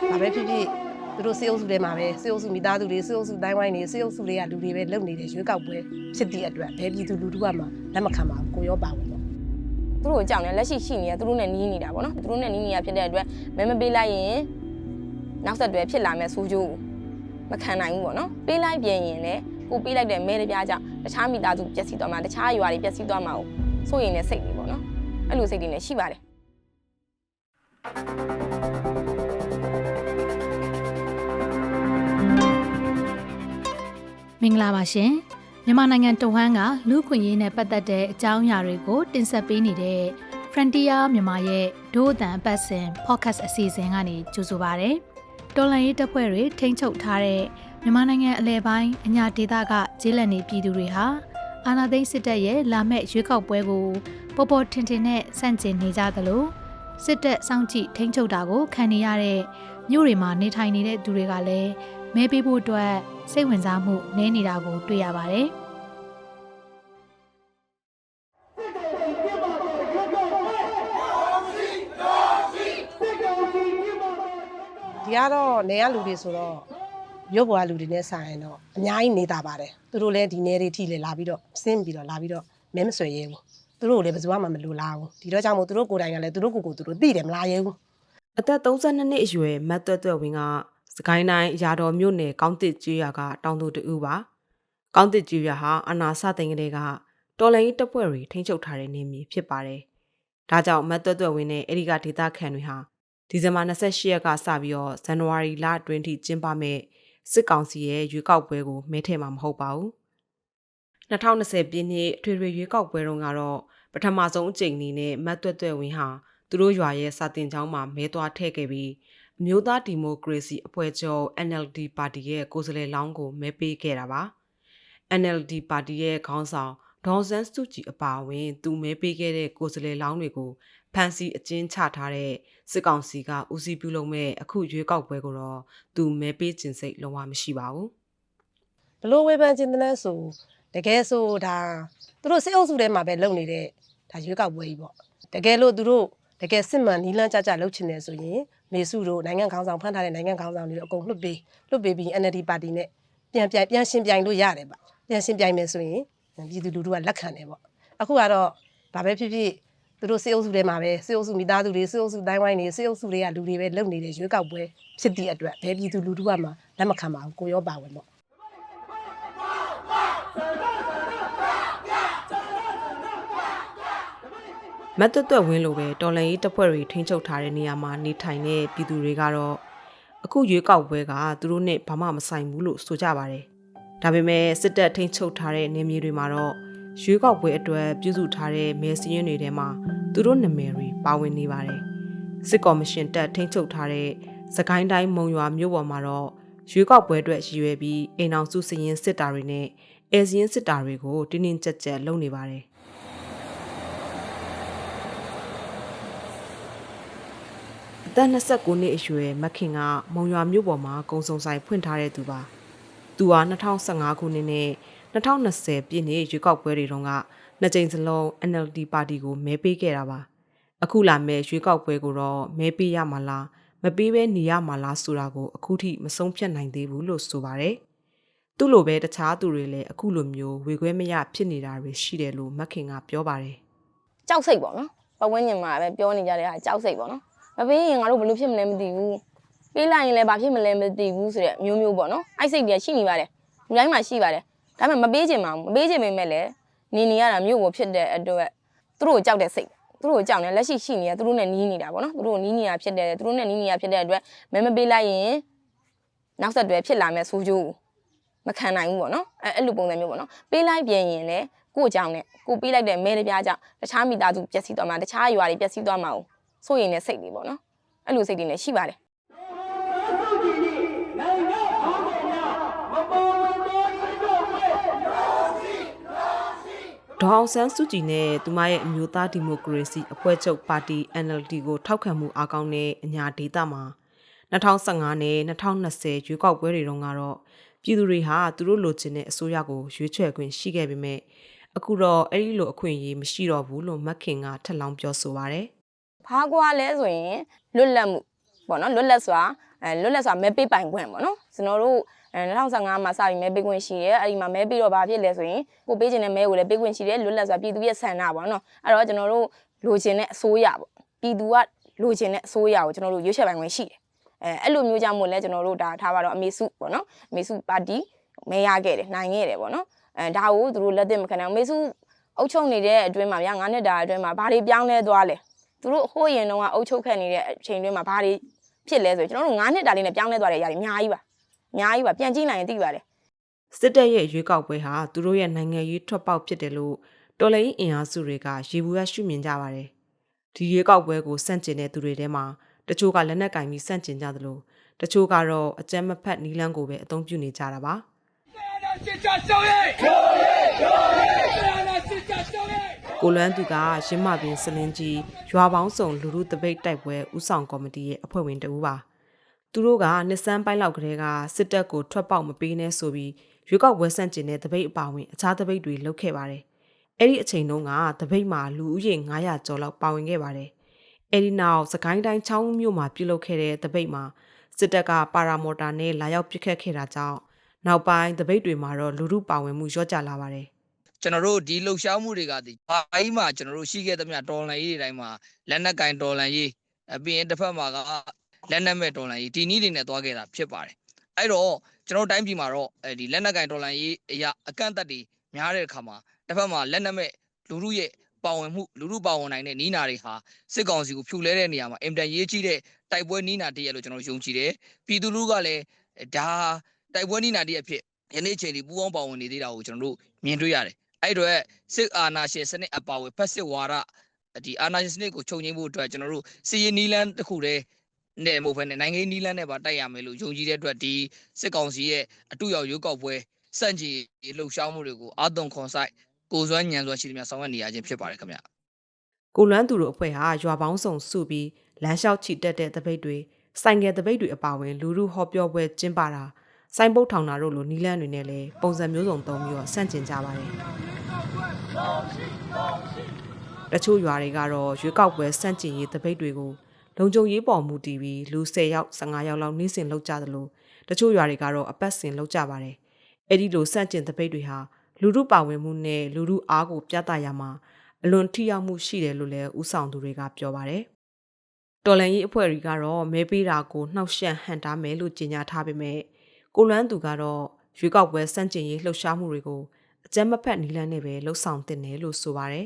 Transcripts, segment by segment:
ဘာပဲဖြစ်ဖြစ်သူတို့စေအုပ်စုထဲမှာပဲစေအုပ်စုမိသားစုတွေစေအုပ်စုတိုင်းဝိုင်းတွေစေအုပ်စုတွေကလူတွေပဲလုံနေတဲ့ရွေးကောက်ပွဲဖြစ်သည့်အတွက်ဘယ်ပြည်သူလူထုကမှလက်မခံပါဘူးကိုရောပါဝင်ပေါ့သူတို့ကြောင့်လည်းလက်ရှိရှိနေတာသူတို့နဲ့နီးနေတာပေါ့နော်သူတို့နဲ့နီးနေတာဖြစ်တဲ့အတွက်မဲမပေးလိုက်ရင်နောက်ဆက်တွဲဖြစ်လာမဲ့ဆိုးကျိုးမခံနိုင်ဘူးပေါ့နော်ပေးလိုက်ပြန်ရင်လည်းကိုပေးလိုက်တဲ့မဲတပြားကြောင့်တခြားမိသားစုပျက်စီးသွားမှာတခြားရွာတွေပျက်စီးသွားမှာဆိုရင်လည်းစိတ်တွေပေါ့နော်အဲ့လိုစိတ်တွေလည်းရှိပါတယ်မင်္ဂလာပါရှင်မြန်မာနိုင်ငံတဝန်းကလူ့ခွင့်ရေးနဲ့ပတ်သက်တဲ့အကြောင်းအရာတွေကိုတင်ဆက်ပေးနေတဲ့ Frontier မြန်မာရဲ့ဒို့အသံအပတ်စဉ် podcast အစီအစဉ်ကနေကြိုဆိုပါရစေ။တော်လှန်ရေးတပ်ဖွဲ့တွေထိန်းချုပ်ထားတဲ့မြန်မာနိုင်ငံအလဲပိုင်းအညာဒေသကကျေးလက်နေပြည်သူတွေဟာအာဏာသိမ်းစစ်တပ်ရဲ့လာမဲ့ရွေးကောက်ပွဲကိုပေါ်ပေါ်ထင်ထင်နဲ့ဆန့်ကျင်နေကြသလိုစစ်တပ်စောင့်ကြည့်ထိန်းချုပ်တာကိုခံနေရတဲ့မြို့တွေမှာနေထိုင်နေတဲ့သူတွေကလည်းမဲပေးဖို့အတွက်စိတ်ဝင်စားမှုနည်းနေတာကိုတွေ့ရပါတယ်။ဒီကတော့နေရလူတွေဆိုတော့မြို့ပေါ်ကလူတွေနဲ့ဆိုင်ရင်တော့အများကြီးနေတာပါတယ်သူတို့လည်းဒီနေတွေထိလေလာပြီးတော့ဆင်းပြီးတော့လာပြီးတော့မဲမဆွဲရဲဘူးသူတို့လည်းဘယ်သူမှမလိုလားဘူးဒီတော့ကြောင့်မို့သူတို့ကိုယ်တိုင်ကလည်းသူတို့ကိုယ်ကိုသူတို့သိတယ်မလားရဲဘူးအသက်32နှစ်အရွယ်မတ်တွတ်တွတ်ဝင်းကစကိုင်းတိုင်းရာတော်မြို့နယ်ကောင်းတစ်ကျွော်ကတောင်သူတူပါကောင်းတစ်ကျွော်ဟာအနာစသိန်ကလေးကတော်လိုင်းတပ်ဖွဲ့တွေထိန်းချုပ်ထားတဲ့နေမြေဖြစ်ပါတယ်ဒါကြောင့်မတ်တွတ်တွတ်ဝင်းနဲ့အဲဒီကဒေသခံတွေဟာဒီဇင်ဘာ28ရက်ကစပြီးတော့ဇန်နဝါရီလအတွင်းထိကျင်းပမဲ့စစ်ကောင်စီရဲ့ရွေးကောက်ပွဲကိုမဲထည့်မှာမဟုတ်ပါဘူး2020ပြည့်နှစ်အထွေထွေရွေးကောက်ပွဲတုန်းကတော့ပထမဆုံးအကြိမ်အနေနဲ့မတ်တွတ်တွတ်ဝင်းဟာသူတို့ရွာရဲ့စာတင်ကျောင်းမှာမဲသွားထည့်ခဲ့ပြီးအမျိုးသားဒီမိုကရေစီအဖွဲ့ချုပ် NLD ပါတီရဲ့ကိုယ်စားလှယ်လောင်းကိုမဲပေးခဲ့တာပါ NLD ပါတီရဲ့ခေါင်းဆောင်ဒေါ်စန်းစုကြည်အပါအဝင်သူမဲပေးခဲ့တဲ့ကိုယ်စားလှယ်လောင်းတွေကိုဖမ်းဆီးအကျဉ်းချထားတဲ့စစ်ကောင်စီကဦးစီးပြုလုပ်မဲ့အခုရွေးကောက်ပွဲကိုတော့သူမဲပေးခြင်းစိတ်လုံးဝမရှိပါဘူးဘလို့ဝေဖန်ခြင်းတလဲဆိုတကယ်ဆိုဒါသူတို့စေအုပ်စုထဲမှာပဲလုံနေတဲ့ဒါရွေးကောက်ပွဲကြီးပေါ့တကယ်လို့သူတို့တကယ်စစ်မှန်နီးလန်းကြကြလုပ်ချင်တယ်ဆိုရင်မေစုတို့နိုင်ငံခေါင်းဆောင်ဖမ်းထားတဲ့နိုင်ငံခေါင်းဆောင်တွေအကုန်လွှတ်ပေးပြီး NLD ပါတီနဲ့ပြန်ရှင်ပြိုင်လို့ရတယ်ဗျပြန်ရှင်ပြိုင်မယ်ဆိုရင်ပြည်သူလူထုကလက်ခံတယ်ပေါ့အခုကတော့ဘာပဲဖြစ်ဖြစ်သူတို့စေအုပ်စုထဲမှာပဲစေအုပ်စုမိသားစုတွေစေအုပ်စုတိုင်းဝိုင်းတွေစေအုပ်စုတွေကလူတွေပဲလုံနေတဲ့ရွေးကောက်ပွဲဖြစ်သည့်အတွက်ဘယ်ပြည်သူလူထုကမှလက်မခံပါဘူးကိုရောပါဝင်ပေါ့မတ်တွတ်ဝင်းလိုပဲတော်လှန်ရေးတပ်ဖွဲ့တွေထိန်းချုပ်ထားတဲ့နေရာမှာနေထိုင်တဲ့ပြည်သူတွေကတော့အခုရွေးကောက်ပွဲကသူတို့နဲ့ဘာမှမဆိုင်ဘူးလို့ဆိုကြပါတယ်။ဒါပေမဲ့စစ်တပ်ထိန်းချုပ်ထားတဲ့နေမြေတွေမှာတော့ရွေးကောက်ပွဲအတွက်ပြုစုထားတဲ့မဲစည်းရင်းတွေထဲမှာသူတို့နာမည်တွေပါဝင်နေပါတယ်။စစ်ကော်မရှင်တပ်ထိန်းချုပ်ထားတဲ့စကိုင်းတိုင်းမုံရွာမြို့ပေါ်မှာတော့ရွေးကောက်ပွဲအတွက်ရည်ရွယ်ပြီးအိမ်အောင်စုစည်ရင်စစ်တာတွေနဲ့အဲစည်းရင်စစ်တာတွေကိုတင်းတင်းကြပ်ကြပ်လုပ်နေပါတယ်။အသက်29နှစ်အရွယ်မခင်ကမုံရွာမြို့ပေါ်မှာကုံစုံဆိုင်ဖွင့်ထားတဲ့သူပါသူဟာ2015ခုနှစ်နဲ့2020ပြည့်နှစ်ရွေးကောက်ပွဲတွေတုန်းကနှစ်ကြိမ်စလုံး NLD ပါတီကိုမဲပေးခဲ့တာပါအခုလာမဲ့ရွေးကောက်ပွဲကိုတော့မဲပေးရမှာလားမပေးဘဲနေရမှာလားဆိုတာကိုအခုထိမဆုံးဖြတ်နိုင်သေးဘူးလို့ဆိုပါတယ်သူ့လိုပဲတခြားသူတွေလည်းအခုလိုမျိုးဝေခွဲမရဖြစ်နေတာတွေရှိတယ်လို့မခင်ကပြောပါတယ်ကြောက်စိတ်ပေါ့နော်ပတ်ဝန်းကျင်မှာပဲပြောနေကြတဲ့ဟာကြောက်စိတ်ပေါ့နော်မပေးရင်ငါတို့ဘယ်လိုဖြစ်မလဲမသိဘူးပေးလိုက်ရင်လည်းဘာဖြစ်မလဲမသိဘူးဆိုတဲ့မျိုးပေါ့နော်အဲ့စိတ်တွေရှိနေပါတယ်လူတိုင်းမှာရှိပါတယ်ဒါပေမဲ့မပေးချင်ပါဘူးမပေးချင်ပေမဲ့လည်းနေရတာမျိုးကိုဖြစ်တဲ့အတွက်သူတို့ကိုကြောက်တဲ့စိတ်သူတို့ကိုကြောက်နေလက်ရှိရှိနေတာသူတို့နဲ့နီးနေတာပေါ့နော်သူတို့နီးနေတာဖြစ်တဲ့သူတို့နဲ့နီးနေတာဖြစ်တဲ့အတွက်မဲမပေးလိုက်ရင်နောက်ဆက်တွဲဖြစ်လာမဲ့ဆိုးကျိုးမခံနိုင်ဘူးပေါ့နော်အဲ့လိုပုံစံမျိုးပေါ့နော်ပေးလိုက်ပြန်ရင်လည်းကိုယ့်အကြောင်းနဲ့ကိုပေးလိုက်တဲ့မဲတပြားကြောင့်တခြားမိသားစုပျက်စီးသွားမှာတခြားရွာတွေပျက်စီးသွားမှာဆိုရင်လည်းစိတ်တွေပေါ့နော်အဲ့လိုစိတ်တွေလည်းရှိပါတယ်ဒေါအောင်ဆန်းစုကြည်နဲ့သူမရဲ့အမျိုးသားဒီမိုကရေစီအဖွဲ့ချုပ်ပါတီ NLD ကိုထောက်ခံမှုအားကောင်းတဲ့အညာဒေသမှာ2015နဲ့2020ရွေးကောက်ပွဲတွေတုန်းကတော့ပြည်သူတွေဟာသူတို့လိုချင်တဲ့အစိုးရကိုရွေးချယ်ခွင့်ရှိခဲ့ပေမဲ့အခုတော့အဲ့ဒီလိုအခွင့်အရေးမရှိတော့ဘူးလို့မခင်ကထပ်လောင်းပြောဆိုပါရယ်ဘာကွာလဲဆိုရင်လွတ်လပ်မှု ပေါ့နော်လွတ်လပ်စွာမဲပေးပိုင်ခွင့်ပေါ့နော်ကျွန်တော်တို့2015မှာစပြီးမဲပေးခွင့်ရှိရဲအဲ့ဒီမှာမဲပေးတော့ဘာဖြစ်လဲဆိုရင်ကိုပေးခြင်းနဲ့မဲကိုလည်းပေးခွင့်ရှိတယ်လွတ်လပ်စွာပြည်သူရဲ့ဆန္ဒပေါ့နော်အဲ့တော့ကျွန်တော်တို့လိုချင်တဲ့အစိုးရပေါ့ပြည်သူကလိုချင်တဲ့အစိုးရကိုကျွန်တော်တို့ရွေးချယ်ပိုင်ခွင့်ရှိတယ်အဲ့လိုမျိုးကြောင့်မို့လဲကျွန်တော်တို့ဒါထားပါတော့အမေစုပေါ့နော်အမေစုပါတီမဲရခဲ့တယ်နိုင်ခဲ့တယ်ပေါ့နော်ဒါကိုသူတို့လက်သင့်မခံနိုင်အမေစုအုပ်ချုပ်နေတဲ့အတွင်းမှာဗျာ9နှစ်တာအတွင်းမှာဘာတွေပြောင်းလဲသွားလဲသူတို့ဟိုးရင်တော့အုပ်ချုပ်ခဲ့နေတဲ့အချိန်တွင်းမှာဘာတွေဖြစ်လဲဆိုကျွန်တော်တို့9နှစ်တာလေးနဲ့ပြောင်းလဲသွားတဲ့အရာတွေအများကြီးပါပြန်ကြည့်နိုင်ရင်သိပါတယ် စစ်တပ်ရဲ့ရွေးကောက်ပွဲဟာသူတို့ရဲ့နိုင်ငံရေးထွက်ပေါက်ဖြစ်တယ်လို့တော်လှန်ရေးအင်အားစုတွေကရေဘူးရရှုမြင်ကြပါတယ်ဒီရွေးကောက်ပွဲကိုစန့်ကျင်တဲ့သူတွေထဲမှာတချို့ကလက်နက်ကင်ပြီးစန့်ကျင်ကြသလိုတချို့ကတော့အကြမ်းမဖက်နီလန်းကိုပဲအသုံးပြုနေကြတာပါကိုလွမ်းသူကရင်းမပင်စလင်းကြီးရွာပေါင်းစုံလူလူတပိတ်တိုက်ပွဲဥဆောင်ကော်မတီရဲ့အဖွဲ့ဝင်တဦးပါသူတို့ကနှစ်စန်းပိုင်းလောက်ကလေးကစစ်တပ်ကိုထွက်ပေါက်မပေးနဲ့ဆိုပြီးရွေးကောက်ပွဲဆန့်ကျင်တဲ့တပိတ်အပါဝင်အခြားတပိတ်တွေလုပ်ခဲ့ပါတယ်။အဲ့ဒီအချိန်တုန်းကတပိတ်မှာလူဦးရေ900ကျော်လောက်ပါဝင်ခဲ့ပါတယ်။အဲ့ဒီနောက်စကိုင်းတိုင်းချောင်းမြို့မှာပြုလုပ်ခဲ့တဲ့တပိတ်မှာစစ်တပ်ကပါရာမော်တာနဲ့လာရောက်ပစ်ခတ်ခဲ့တာကြောင့်နောက်ပိုင်းတပိတ်တွေမှာတော့လူထုပါဝင်မှုလျော့ကျလာပါတယ်။ ကျွန်တော်တို့ဒီလှုပ်ရှားမှုတွေကဒီဘာကြီးမှကျွန်တော်တို့ရှိခဲ့သမျှတော်လှန်ရေးတွေတိုင်းမှာလက်နက်ကင်တော်လှန်ရေးပြီးရင်တစ်ဖက်မှာကလက်နက်မဲ့တော်လှန်ရေးဒီနည်းတွေနဲ့တွားခဲ့တာဖြစ်ပါတယ်အဲ့တော့ကျွန်တော်တိုင်းပြည်မှာတော့ဒီလက်နက်ကင်တော်လှန်ရေးအရာအကန့်အသတ်တွေများတဲ့အခါမှာတစ်ဖက်မှာလက်နက်မဲ့လူထုရဲ့ပါဝင်မှုလူထုပါဝင်နိုင်တဲ့နီးနာတွေဟာစစ်ကောင်စီကိုဖြိုလဲတဲ့နေရာမှာအင်တန်ရေးကြီးတဲ့တိုက်ပွဲနီးနာတည်းရလို့ကျွန်တော်ယုံကြည်တယ်ပြည်သူလူထုကလည်းဒါတိုက်ပွဲနီးနာတည်းအဖြစ်ယနေ့ချိန်ဒီပူးပေါင်းပါဝင်နေသေးတာကိုကျွန်တော်တို့မြင်တွေ့ရတယ်အဲ့တော့စစ်အာဏာရှင်စနစ်အပါအဝင်ဖက်စစ်ဝါဒဒီအာဏာရှင်စနစ်ကိုချုပ်ငြိမ်းဖို့အတွက်ကျွန်တော်တို့စီရင်နီလန်းတစ်ခုတည်းနဲ့မဟုတ်ဘဲနဲ့နိုင်ငံရေးနီလန်းနဲ့ပါတိုက်ရမယ်လို့ယုံကြည်တဲ့အတွက်ဒီစစ်ကောင်စီရဲ့အတူရောက်ရွေးကောက်ပွဲစန့်ကျင်လှုပ်ရှားမှုတွေကိုအာသွန်ခွန်ဆိုင်ကိုစွမ်းညံစွမ်းရှိသမျှဆောင်ရွက်နေရခြင်းဖြစ်ပါတယ်ခင်ဗျကိုလွမ်းသူတို့အဖွဲ့ဟာရွာပေါင်းစုံစုပြီးလမ်းလျှောက်ချီတက်တဲ့တပိတ်တွေဆိုင်ငယ်တပိတ်တွေအပါအဝင်လူထုဟောပြောပွဲကျင်းပတာစိုင်းပုတ်ထောင်တာတို့လိုနီလန်းတွေနဲ့လည်းပုံစံမျိုးစုံသုံးပြီးတော့ဆန့်ကျင်ကြပါတယ်တချို့ရွာတွေကတော့ရွေးကောက်ပွဲစန့်ကျင်ရေးတပိတ်တွေကိုလုံခြုံရေးပေါ်မူတည်ပြီးလူ10ယောက်15ယောက်လောက်နှင်းစင်လောက်ကြသလိုတချို့ရွာတွေကတော့အပတ်စဉ်လောက်ကြပါတယ်အဲ့ဒီလိုစန့်ကျင်တပိတ်တွေဟာလူထုပါဝင်မှုနဲ့လူထုအားကိုပြသရမှာအလွန်ထိရောက်မှုရှိတယ်လို့လည်းဥဆောင်သူတွေကပြောပါတယ်တော်လန်ရေးအဖွဲ့တွေကတော့မဲပေးတာကိုနှောက်ယှက်ဟန်တားမယ်လို့ကြေညာထားပေမဲ့ကိုလွမ်းသူကတော့ရွေးကောက်ပွဲစန့်ကျင်ရေးလှုပ်ရှားမှုတွေကိုအကြမ်းမဖက်နီလန်းနဲ့ပဲလှုပ်ဆောင်တင်တယ်လို့ဆိုပါတယ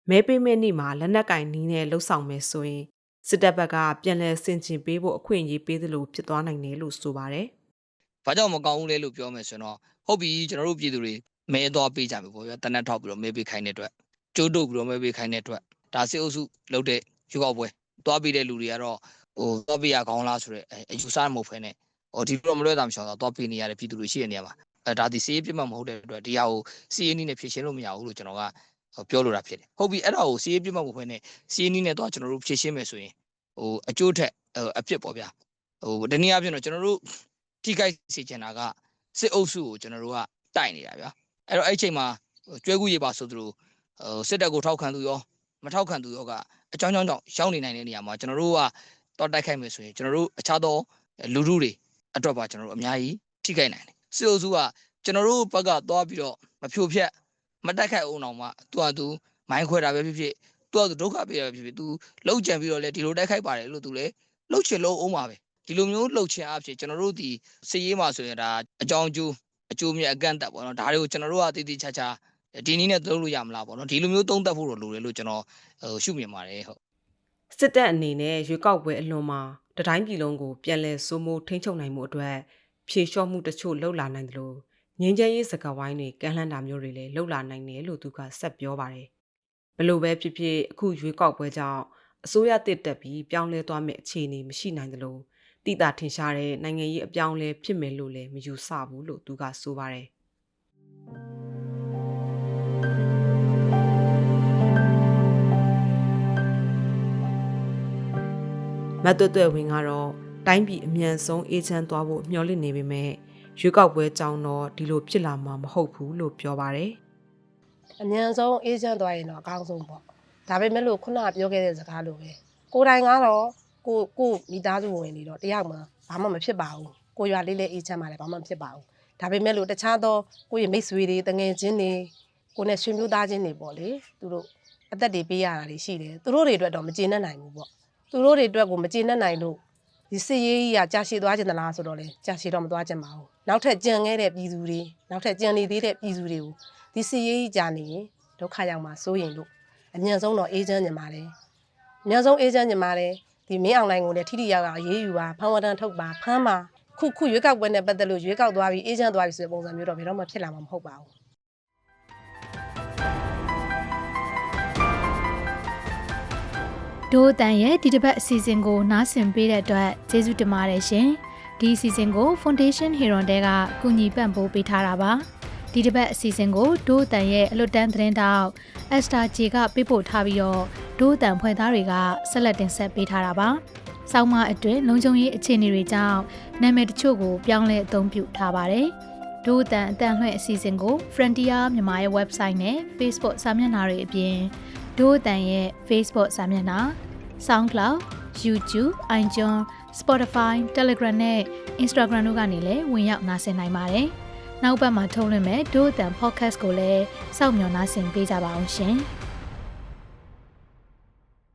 ်မဲပေးမဲ့နေ့မှာလက်နက်ကင်နီးနဲ့လှုပ်ဆောင်မယ်ဆိုရင်စစ်တပ်ဘက်ကပြန်လည်ဆင်ခြင်ပေးဖို့အခွင့်အရေးပေးသလိုဖြစ်သွားနိုင်တယ်လို့ဆိုပါတယ်။ဘာကြောင့်မကောင်းဘူးလဲလို့ပြောမယ်ဆိုတော့ဟုတ်ပြီကျွန်တော်တို့ပြည်သူတွေမဲသွားပေးကြမယ်ပေါ့ဗျာတနက်ထောက်ပြီးတော့မဲပေးခိုင်းတဲ့အတွက်ကျိုးတုပ်ပြီးတော့မဲပေးခိုင်းတဲ့အတွက်ဒါစစ်အုပ်စုလုပ်တဲ့ရွေးကောက်ပွဲသွားပေးတဲ့လူတွေကတော့သွားပေးရကောင်းလားဆိုတော့အယူဆမဟုတ်ဖ ೇನೆ ဒီလိုမလွဲတာမရှောင်တော့သွားပေးနေရတဲ့ပြည်သူတွေရှိတဲ့နေရာမှာဒါဒီစီးရေးပြတ်မှမဟုတ်တဲ့အတွက်ဒီဟာကိုစီးရေးနည်းနဲ့ဖြည့်ရှင်းလို့မရဘူးလို့ကျွန်တော်ကပြောလိုတာဖြစ်တယ်ဟုတ်ပြီအဲ့ဒါကိုစီးရေးပြတ်မှမဟုတ်ဖ ೇನೆ စီးရေးနည်းနဲ့တော့ကျွန်တော်တို့ဖြည့်ရှင်းမယ်ဆိုရင်အကျိုးထက်အပြစ်ပေါ့ဗျာတနည်းအားဖြင့်တော့ကျွန်တော်တို့ထိခိုက်စေချင်တာကစစ်အုပ်စုကိုကျွန်တော်တို့ကတိုက်နေတာဗျာအဲ့တော့အဲ့အချိန်မှာကျွဲကူရေပါဆိုသလိုစစ်တပ်ကိုထောက်ခံသူရောမထောက်ခံသူရောကအကြောင်းကြောင့်ရောက်နေနိုင်တဲ့နေရာမှာကျွန်တော်တို့ကတော့တိုက်ခိုက်မယ်ဆိုရင်ကျွန်တော်တို့အခြားသောလူထုတွေအတွက်ပါကျွန်တော်တို့အများကြီးထိခိုက်နိုင်တယ်စစ်အုပ်စုကကျွန်တော်တို့ဘက်ကသွားပြီးတော့မဖြိုဖျက်မတိုက်ခိုက်အောင်တော့မှသူမိုင်းခွဲတာပဲဖြစ်ဖြစ်သူဒုက္ခပေးတာပဲဖြစ်ဖြစ်သူလှုပ်ကြံပြီးတော့လေဒီလိုတိုက်ခိုက်ပါတယ်လို့သူလေလှုပ်ချင်လို့အောင်ပါပဲဒီလိုမျိုးလှုပ်ချင်အဖြစ်ကျွန်တော်တို့ဒီစစ်ရေးမှာဆိုရင်ဒါအကြောင်းအကျိုးမြတ်အကန့်တက်ပေါ့နော်ဒါတွေကိုကျွန်တော်တို့ကတည်တည်ချာချာဒီနည်းနဲ့လုပ်လို့ရမလားပေါ့နော်ဒီလိုမျိုးသုံးသပ်ဖို့လိုတယ်လို့ကျွန်တော်ရှုမြင်ပါတယ်ဟုတ်စစ်တပ်အနေနဲ့ရွေးကောက်ပွဲအလွန်မှာတတိုင်းပြည်လုံးကိုပြန်လည်စိုးမိုးထိန်းချုပ်နိုင်မှုအတွက်ဖြေလျှော့မှုတချို့လှုပ်လာနိုင်တယ်လို့ငြိမ်းချမ်းရေးစကားဝိုင်းတွေကမ်းလှမ်းတာမျိုးတွေလည်းလှုပ်လာနိုင်တယ်လို့သူကဆက်ပြောပါတယ်ဘလို့ပဲဖြစ်ဖြစ်အခုရွေးကောက်ပွဲကြောင့်အစိုးရတစ်တက်ပြီးပြောင်းလဲသွားမယ့်အခြေအနေမရှိနိုင်တယ်လို့တိတာထင်ရှားတဲ့နိုင်ငံရေးအပြောင်းလဲဖြစ်မယ်လို့လည်းမယူဆဘူးလို့သူကဆိုပါတယ်မတ်တွဲဝင်ကတော့တိုင်းပြည်အမြန်ဆုံးအေးချမ်းသွားဖို့မျှော်လင့်နေပေမဲ့ရွေးကောက်ပွဲကြောင်းတော့ဒီလိုဖြစ်လာမှာမဟုတ်ဘူးလို့ပြောပါတယ်အမြန်ဆုံးအေးချမ်းသွားရင်တော့အကောင်းဆုံးပေါ့ဒါပေမဲ့လို့ခုနကပြောခဲ့တဲ့စကားလိုပဲကိုယ်တိုင်ကတော့ ကိုမိသားစုဝင်နေတော့တယောက်မှဘာမှမဖြစ်ပါဘူးကိုရွာလေးလေးအေးချမ်းပါလေဘာမှမဖြစ်ပါဘူးဒါပေမဲ့လို့တခြားသောကိုရဲ့မိတ်ဆွေတွေတငယ်ချင်းတွေကိုနဲ့ဆွေမျိုးသားချင်းတွေပေါ့လေသူတို့အသက်တွေပေးရတာတွေရှိတယ်သူတို့တွေအတွက်တော့မကျေနပ်နိုင်ဘူးပေါ့သူတို့တွေအတွက်ကိုမကျေနပ်နိုင်လို့ဒီစစ်ရေးကြီးကကြာရှည်သွားခြင်းသလားဆိုတော့လေကြာရှည်တော့မသွားခြင်းပါဘူးနောက်ထပ်ကြံခဲ့တဲ့ပြည်သူတွေနောက်ထပ်ကြံနေသေးတဲ့ပြည်သူတွေကိုဒီစစ်ရေးကြီးကြာနေရင်ဒုက္ခရောက်မှာစိုးရင်လို့အမြန်ဆုံးတော့အေးချမ်းနေပါတယ်အမြန်ဆုံးအေးချမ်းနေပါတယ်ဒီမင်းအောင်လိုင်းကိုလည်းထိထိရောက်ရောက်အေးယူပါဖမ်းဝဒန်းထုတ်ပါဖမ်းပါခုရွေးကောက်ပွဲနဲ့ပတ်သက်လို့ရွေးကောက်သွားပြီးအေးချမ်းသွားပြီဆိုတဲ့ပုံစံမျိုးတော့ဘယ်တော့မှဖြစ်လာမှာမဟုတ်ပါဘူးဒို့အတန်ရဲ့ဒီတစ်ပတ်အစီအစဉ်ကိုနားဆင်ပေးတဲ့အတွက်ကျေးဇူးတင်ပါတယ်ရှင်ဒီအစီအစဉ်ကို Foundation Hero တဲကကူညီပံ့ပိုးပေးထားတာပါဒီတစ်ပတ်အစီအစဉ်ကိုဒို့အတန်ရဲ့အလွတ်တန်းသတင်းတောက် Esther J ကပေးပို့ထားပြီးတော့ဒို့အတန်ဖွဲ့သားတွေကဆက်လက်တင်ဆက်ပေးထားတာပါဆောင်းမအတွင်းလုံခြုံရေးအခြေအနေတွေကြောင့်နာမည်တချို့ကိုပြောင်းလဲအသုံးပြုထားပါတယ်ဒို့အတန်အတန်လွှင့်အစီအစဉ်ကို Frontier မြန်မာရဲ့ website နဲ့ Facebook စာမျက်နှာတွေအပြင်ဒို့အတန်ရဲ့ Facebook စာမျက်နှာ SoundCloud, YouTube, iTunes, Spotify, Telegram နဲ့ Instagram တို့ကနေလည်းဝင်ရောက်နားဆင်နိုင်ပါတယ်။နောက်ပတ်မှာထုတ်လွှင့်မဲ့ဒို့အတန် podcast ကိုလည်းစောင့်မျှော်နားဆင်ပေးကြပါအောင်ရှင်။